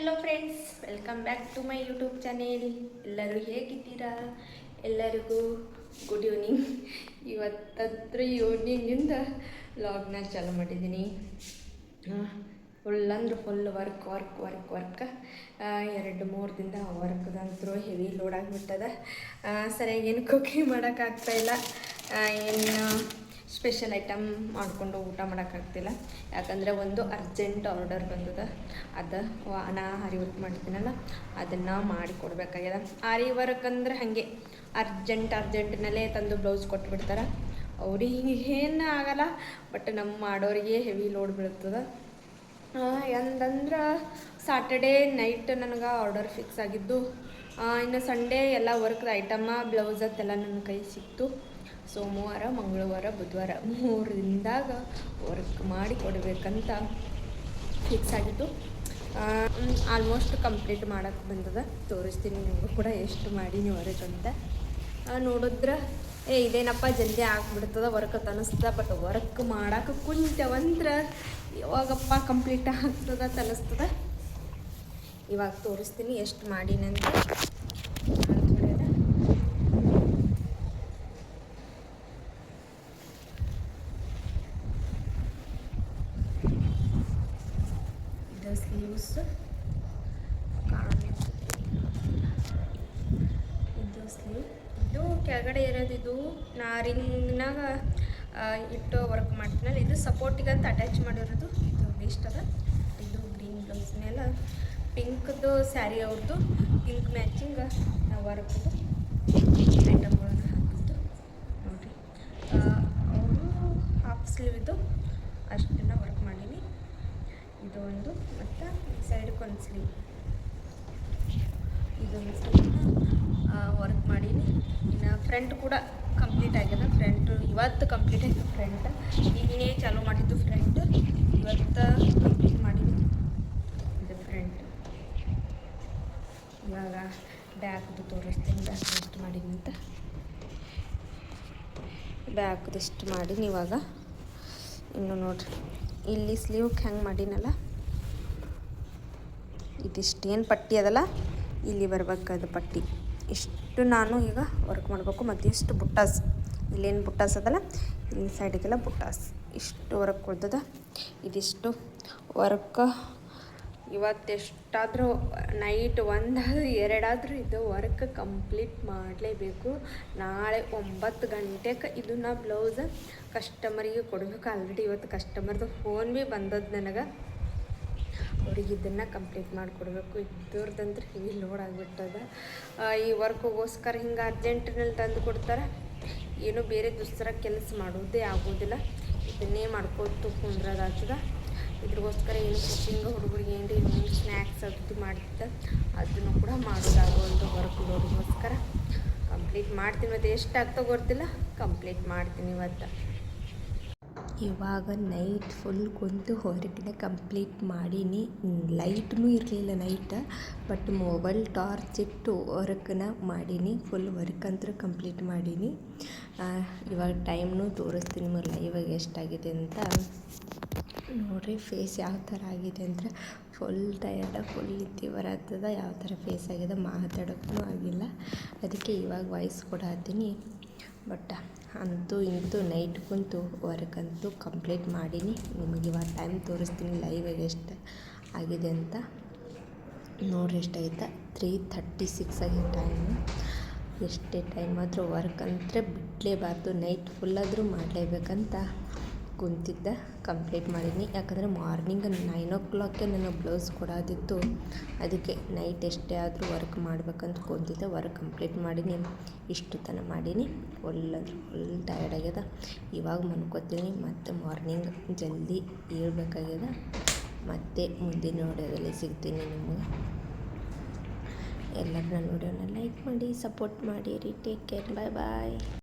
Hello friends, welcome back to my YouTube channel. ಎಲ್ಲರೂ ಹೇಗಿದ್ದೀರಾ? ಎಲ್ಲರಿಗೂ ಗುಡ್ ಈವ್ನಿಂಗ್. ಇವತ್ತಂದ್ರೆ ಈವ್ನಿಂಗಿಂದ ಲಾಗ್ನ ಚಾಲು ಮಾಡಿದ್ದೀನಿ. ಫುಲ್ ಅಂದ್ರೆ ಫುಲ್ ವರ್ಕ್ 2-3 ದಿನದ ವರ್ಕ್ದಂತರೂ ಹೆವಿ ಲೋಡ್ ಆಗಿಬಿಟ್ಟದ. ಸರಿಯಾಗಿ ಏನು ಕುಕಿಂಗ್ ಮಾಡೋಕ್ಕಾಗ್ತಾಯಿಲ್ಲ, ಏನು ಸ್ಪೆಷಲ್ ಐಟಮ್ ಮಾಡಿಕೊಂಡು ಊಟ ಮಾಡೋಕ್ಕಾಗ್ತಿಲ್ಲ. ಯಾಕಂದರೆ ಒಂದು ಅರ್ಜೆಂಟ್ ಆರ್ಡರ್ ಬಂದದ, ಅದು ನಾ ಆರಿ ವರ್ಕ್ ಮಾಡ್ತೀನಲ್ಲ ಅದನ್ನು ಮಾಡಿಕೊಡ್ಬೇಕಾಗ್ಯದ. ಆರಿ ವರ್ಕ್ ಅಂದ್ರೆ ಹಾಗೆ ಅರ್ಜೆಂಟ್ನಲ್ಲೇ ತಂದು ಬ್ಲೌಸ್ ಕೊಟ್ಬಿಡ್ತಾರೆ. ಅವ್ರಿಗೆ ಏನು ಆಗಲ್ಲ, ಬಟ್ ನಮ್ಮ ಮಾಡೋರಿಗೆ ಹೆವಿ ಲೋಡ್ ಬೀಳ್ತದೆ. ಎಂದಂದ್ರೆ ಸಾಟರ್ಡೇ ನೈಟ್ ನನಗೆ ಆರ್ಡರ್ ಫಿಕ್ಸ್ ಆಗಿದ್ದು, ಇನ್ನು ಸಂಡೇ ಎಲ್ಲ ವರ್ಕ್ದ ಐಟಮ್ಮ ಬ್ಲೌಸತ್ತೆಲ್ಲ ನನ್ನ ಕೈ ಸಿಕ್ತು. ಸೋಮವಾರ, ಮಂಗಳವಾರ, ಬುಧವಾರ 3 ದಿನದಾಗ ವರ್ಕ್ ಮಾಡಿ ಕೊಡಬೇಕಂತ ಫಿಕ್ಸ್ ಆಗಿತ್ತು. ಆಲ್ಮೋಸ್ಟ್ ಕಂಪ್ಲೀಟ್ ಮಾಡೋಕ್ಕೆ ಬಂದದ. ತೋರಿಸ್ತೀನಿ ನಿಮಗೂ ಕೂಡ ಎಷ್ಟು ಮಾಡೀನಿ ವರ್ಕ್ ಅಂತ. ನೋಡಿದ್ರೆ ಇದೇನಪ್ಪ ಜಲ್ದಿ ಆಗಿಬಿಡ್ತದ ವರ್ಕ್ ತನಿಸ್ತದ. ಬಟ್ ವರ್ಕ್ ಮಾಡೋಕೆ ಕುಂತವಂದ್ರೆ ಯಾವಾಗಪ್ಪ ಕಂಪ್ಲೀಟ್ ಆಗ್ತದ ತನಿಸ್ತದ. ಇವಾಗ ತೋರಿಸ್ತೀನಿ ಎಷ್ಟು ಮಾಡೀನಂತ. ಇದು ಸ್ಲೀವ್ಸ್, ಇದು ಸ್ಲೀವ್, ಇದು ಕೆಳಗಡೆ ಇರೋದಿದು ನಾರಿಂಗ್ನಾಗ ಇಟ್ಟು ವರ್ಕ್ ಮಾಡ್ತೀನಲ್ಲ, ಇದು ಸಪೋರ್ಟಿಗಂತ ಅಟ್ಯಾಚ್ ಮಾಡಿರೋದು. ಇದು ವೇಸ್ಟ್ ಅದ. ಇದು ಗ್ರೀನ್ ಬ್ಲೌಸ್ ಮೇಲೆ ಪಿಂಕ್ದು ಸ್ಯಾರಿ ಅವ್ರದ್ದು, ಪಿಂಕ್ ಮ್ಯಾಚಿಂಗ್ ವರ್ಕ್ದು ಐಟಮ್ಗಳನ್ನು ಹಾಕಿದ್ದು ನೋಡಿರಿ. ಅವರು ಹಾಫ್ ಸ್ಲೀವ್ ಇದು ಅಷ್ಟನ್ನು ವರ್ಕ್ ಮಾಡೀನಿ. ಇದು ಒಂದು, ಮತ್ತು ಈ ಸೈಡ್ಗೊಂದು ಸ್ಲೀವ್, ಇದೊಂದು ಸ್ಲೀವ್ನ ವರ್ಕ್ ಮಾಡೀನಿ. ಇನ್ನು ಫ್ರಂಟ್ ಕೂಡ ಕಂಪ್ಲೀಟ್ ಆಗ್ಯದ. ಫ್ರಂಟ್ ಇವತ್ತು ಕಂಪ್ಲೀಟ್ ಆಯಿತು. ಫ್ರಂಟ್ ನಿನ್ನೆ ಚಾಲೂ ಮಾಡಿದ್ದು, ಫ್ರಂಟ್ ಇವತ್ತು ಕಂಪ್ಲೀಟ್ ಮಾಡೀನಿ. ಇದು ಫ್ರಂಟ್. ಇವಾಗ ಬ್ಯಾಕ್ದು ತೋರಿಸ್ತೀನಿ, ಬ್ಯಾಕ್ ಎಷ್ಟು ಮಾಡೀನಿ ಅಂತ. ಬ್ಯಾಕ್ದಿಷ್ಟು ಮಾಡೀನಿ. ಇವಾಗ ಇನ್ನು ನೋಡ್ರಿ, ಇಲ್ಲಿ ಸ್ಲೀವ್ಗೆ ಹೆಂಗೆ ಮಾಡೀನಲ್ಲ, ಇದಿಷ್ಟೇನು ಪಟ್ಟಿ ಅದಲ್ಲ, ಇಲ್ಲಿ ಬರ್ಬೇಕದು ಪಟ್ಟಿ. ಇಷ್ಟು ನಾನು ಈಗ ವರ್ಕ್ ಮಾಡಬೇಕು. ಮತ್ತು ಇಷ್ಟು ಬುಟ್ಟಾಸ್, ಇಲ್ಲೇನು ಬುಟ್ಟಾಸ್ ಅದಲ್ಲ, ಇಲ್ಲಿ ಸೈಡಿಗೆಲ್ಲ ಬುಟ್ಟಾಸ್, ಇಷ್ಟು ವರ್ಕ್ ಕೊಡ್ತದ. ಇದಿಷ್ಟು ವರ್ಕ್ ಇವತ್ತೆಷ್ಟಾದರೂ ನೈಟ್ 1-2 ಇದು ವರ್ಕ್ ಕಂಪ್ಲೀಟ್ ಮಾಡಲೇಬೇಕು. ನಾಳೆ 9 ಗಂಟೆಗೆ ಇದನ್ನು ಬ್ಲೌಸ್ ಕಸ್ಟಮರಿಗೆ ಕೊಡಬೇಕು. ಆಲ್ರೆಡಿ ಇವತ್ತು ಕಸ್ಟಮರ್ದು ಫೋನ್ ಭೀ ಬಂದದ್ದು ನನಗೆ. ಅವ್ರಿಗೆ ಇದನ್ನು ಕಂಪ್ಲೀಟ್ ಮಾಡಿಕೊಡ್ಬೇಕು. ಇದ್ದವ್ರದ್ದಂದ್ರೆ ಹೆವಿ ಲೋಡ್ ಆಗಿಬಿಟ್ಟದ. ಈ ವರ್ಕ್ಗೋಸ್ಕರ ಹಿಂಗೆ ಅರ್ಜೆಂಟ್ನಲ್ಲಿ ತಂದು ಕೊಡ್ತಾರೆ. ಏನೋ ಬೇರೆ ದುಸ್ತರ ಕೆಲಸ ಮಾಡೋದೇ ಆಗೋದಿಲ್ಲ. ಇದನ್ನೇ ಮಾಡ್ಕೊತು ಕುಂದ್ರದಾಗ್ತದ. ಇದ್ರಿಗೋಸ್ಕರ ಏನು ಕುಕಿಂಗ್ ಹುಡುಗರಿಗೆ ಏನು ಸ್ನ್ಯಾಕ್ಸ್ ಅದು ಮಾಡ್ತಿದ್ದೆ, ಅದನ್ನು ಕೂಡ ಮಾಡೋದಾಗೋದು. ವರ್ಕ್ ಲೋಡ್ಗೋಸ್ಕರ ಕಂಪ್ಲೀಟ್ ಮಾಡ್ತೀನಿ. ಮತ್ತು ಎಷ್ಟು ಆಗ್ತಾ ಗೊತ್ತಿಲ್ಲ, ಕಂಪ್ಲೀಟ್ ಮಾಡ್ತೀನಿ ಇವತ್ತು. ಇವಾಗ ನೈಟ್ ಫುಲ್ ಕುಂತು ಹೊರಗಿನ ಕಂಪ್ಲೀಟ್ ಮಾಡೀನಿ. ಲೈಟ್ನೂ ಇರಲಿಲ್ಲ ನೈಟ್, ಬಟ್ ಮೊಬೈಲ್ ಟಾರ್ಚ್ ಇಟ್ಟು ವರ್ಕನ್ನ ಮಾಡೀನಿ. ಫುಲ್ ವರ್ಕ್ ಅಂತೂ ಕಂಪ್ಲೀಟ್ ಮಾಡೀನಿ. ಇವಾಗ ಟೈಮ್ನೂ ತೋರಿಸ್ತೀನಿ ನಿಮಗೆ ಲೈವಾಗಿ ಎಷ್ಟಾಗಿದೆ ಅಂತ ನೋಡಿರಿ. ಫೇಸ್ ಯಾವ ಥರ ಆಗಿದೆ ಅಂದರೆ ಫುಲ್ ಟಯರ್ಡ, ಫುಲ್ ನಿದ್ದೆ ಬರತ್ತದ. ಯಾವ ಥರ ಫೇಸ್ ಆಗಿದೆ, ಮಾತಾಡೋಕ್ಕೂ ಆಗಿಲ್ಲ. ಅದಕ್ಕೆ ಇವಾಗ ವಾಯ್ಸ್ ಕೊಡತ್ತೀನಿ. ಬಟ್ ಅಂತೂ ಇಂತೂ ನೈಟ್ ಕುಂತು ವರ್ಕ್ ಅಂತೂ ಕಂಪ್ಲೀಟ್ ಮಾಡೀನಿ. ನಿಮಗೆ ಇವಾಗ ಟೈಮ್ ತೋರಿಸ್ತೀನಿ ಲೈವಾಗಿ ಎಷ್ಟು ಆಗಿದೆ ಅಂತ. ನೋಡ್ರಿ ಎಷ್ಟಾಗೈತೆ, 3:36 ಆಗಿದೆ ಟೈಮು. ಎಷ್ಟೇ ಟೈಮ್ ಆದರೂ ವರ್ಕ್ ಅಂದರೆ ಬಿಡಲೇಬಾರ್ದು. ನೈಟ್ ಫುಲ್ಲಾದರೂ ಮಾಡಲೇಬೇಕಂತ ಕುಂತಿದ್ದೆ. ಕಂಪ್ಲೀಟ್ ಮಾಡೀನಿ. ಯಾಕಂದರೆ ಮಾರ್ನಿಂಗ್ 9 o'clockಗೆ ನನಗೆ ಬ್ಲೌಸ್ ಕೊಡೋದಿತ್ತು. ಅದಕ್ಕೆ ನೈಟ್ ಎಷ್ಟೇ ಆದರೂ ವರ್ಕ್ ಮಾಡ್ಬೇಕಂತ ಕುಂತಿದ್ದೆ. ವರ್ಕ್ ಕಂಪ್ಲೀಟ್ ಮಾಡೀನಿ. ಇಷ್ಟು ತನಕ ಮಾಡೀನಿ. ಫುಲ್ ಅಂದ್ರೆ ಫುಲ್ ಟಯರ್ಡ್ ಆಗ್ಯದ. ಇವಾಗ ಮನ್ಕೋತೀನಿ. ಮತ್ತು ಮಾರ್ನಿಂಗ್ ಜಲ್ದಿ ಏಳಬೇಕಾಗ್ಯದ. ಮತ್ತು ಮುಂದಿನ ವಿಡಿಯೋದಲ್ಲಿ ಸಿಗ್ತೀನಿ ನಿಮಗೆ. ಎಲ್ಲರೂ ನನ್ನ ವಿಡಿಯೋನ ಲೈಕ್ ಮಾಡಿ ಸಪೋರ್ಟ್ ಮಾಡಿರಿ. ಟೇಕ್ ಕೇರ್, ಬಾಯ್.